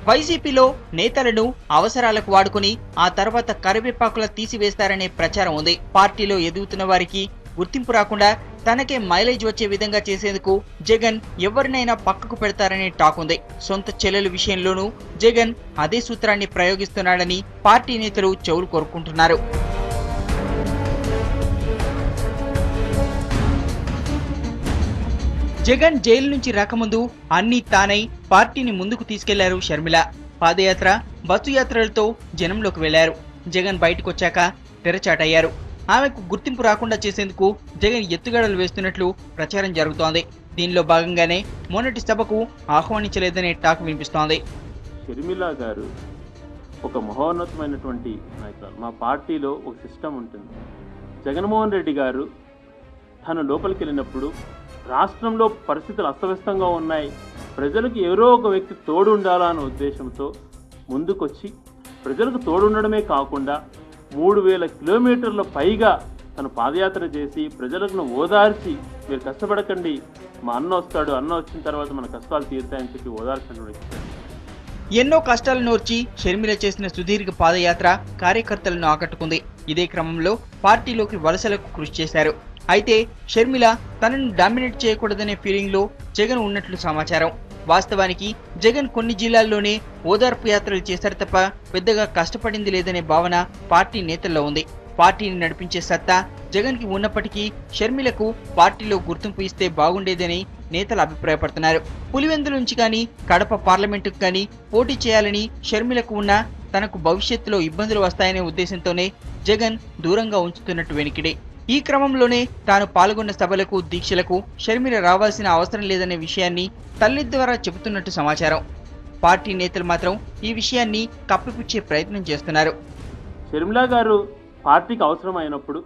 వైసీపీలో నేతలను అవసరాలకు వాడుకుని ఆ తర్వాత కరివేపాకుల తీసివేస్తారనే ప్రచారం ఉంది. పార్టీలో ఎదుగుతున్న వారికి గుర్తింపు రాకుండా తనకే మైలేజ్ వచ్చే విధంగా చేసేందుకు జగన్ ఎవరినైనా పక్కకు పెడతారనే టాక్ ఉంది. సొంత చెల్లెల విషయంలోనూ జగన్ అదే సూత్రాన్ని ప్రయోగిస్తున్నాడని పార్టీ నేతలు చెవులు కోరుకుంటున్నారు. జగన్ జైలు నుంచి రాకముందు అన్ని తానై పార్టీని ముందుకు తీసుకెళ్లారు షర్మిల. పాదయాత్ర, బస్సు యాత్రలతో జనంలోకి వెళ్లారు. జగన్ బయటకు వచ్చాక తెరచాటయ్యారు. ఆమెకు గుర్తింపు రాకుండా చేసేందుకు జగన్ ఎత్తుగడలు వేస్తున్నట్లు ప్రచారం జరుగుతోంది. దీనిలో భాగంగానే మొన్నటి సభకు ఆహ్వానించలేదనే టాక్ వినిపిస్తోంది. షర్మిల గారు ఒక మహోన్నతమైనటువంటి నాయకురాలు. మా పార్టీలో ఒక సిస్టమ్ ఉంటుంది. జగన్మోహన్ రెడ్డి గారు తను లోపలికి వెళ్ళినప్పుడు రాష్ట్రంలో పరిస్థితులు అస్తవ్యస్తంగా ఉన్నాయి, ప్రజలకు ఎవరో ఒక వ్యక్తి తోడు ఉండాలా అనే ఉద్దేశంతో ముందుకొచ్చి ప్రజలకు తోడు ఉండడమే కాకుండా 3000 కిలోమీటర్ల పైగా తను పాదయాత్ర చేసి ప్రజలకు ఓదార్చి, మీరు కష్టపడకండి, మా అన్న వస్తాడు, అన్న వచ్చిన తర్వాత మన కష్టాలు తీరుతాయని చెప్పి ఓదార్చినటువంటి ఎన్నో కష్టాలను నోర్చి షర్మిల చేసిన సుదీర్ఘ పాదయాత్ర కార్యకర్తలను ఆకట్టుకుంది. ఇదే క్రమంలో పార్టీలోకి వలసలకు కృషి చేశారు. అయితే షర్మిల తనను డామినేట్ చేయకూడదనే ఫీలింగ్ లో జగన్ ఉన్నట్లు సమాచారం. వాస్తవానికి జగన్ కొన్ని జిల్లాల్లోనే ఓదార్పు యాత్రలు చేశారు తప్ప పెద్దగా కష్టపడింది లేదనే భావన పార్టీ నేతల్లో ఉంది. పార్టీని నడిపించే సత్తా జగన్ కి ఉన్నప్పటికీ షర్మిలకు పార్టీలో గుర్తింపు ఇస్తే బాగుండేదని నేతలు అభిప్రాయపడుతున్నారు. పులివెందుల నుంచి కానీ కడప పార్లమెంటుకు కానీ పోటీ చేయాలని షర్మిలకు ఉన్న తనకు భవిష్యత్తులో ఇబ్బందులు వస్తాయనే ఉద్దేశంతోనే జగన్ దూరంగా ఉంచుతున్నట్టు వెనికిడే. ఈ క్రమంలోనే తాను పాల్గొన్న సభలకు, దీక్షలకు షర్మిల రావాల్సిన అవసరం లేదనే విషయాన్ని తల్లి ద్వారా చెబుతున్నట్టు సమాచారం. పార్టీ నేతలు మాత్రం ఈ విషయాన్ని కప్పిపుచ్చే ప్రయత్నం చేస్తున్నారు. షర్మిల గారు పార్టీకి అవసరం అయినప్పుడు,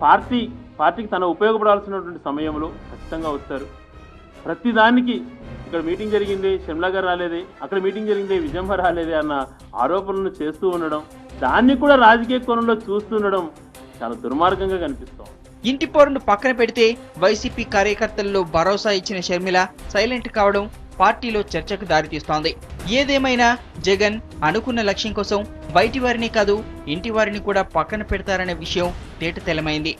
పార్టీకి తన ఉపయోగపడాల్సినటువంటి సమయంలో ఖచ్చితంగా వస్తారు. ప్రతిదానికి ఇక్కడ మీటింగ్ జరిగింది, షర్మిల గారు రాలేదే, అక్కడ మీటింగ్ జరిగింది, విజయమ్మ రాలేదే అన్న ఆరోపణలను చేస్తూ ఉండడం, దాన్ని కూడా రాజకీయ కోణంలో చూస్తుండడం చాలా దుర్మార్గంగా కనిపిస్తాం. ఇంటి పోరును పక్కన పెడితే వైసీపీ కార్యకర్తల్లో భరోసా ఇచ్చిన షర్మిల సైలెంట్ కావడం పార్టీలో చర్చకు దారితీస్తోంది. ఏదేమైనా జగన్ అనుకున్న లక్ష్యం కోసం బయటి వారిని కాదు, ఇంటి వారిని కూడా పక్కన పెడతారనే విషయం తేటతెల్లమైంది.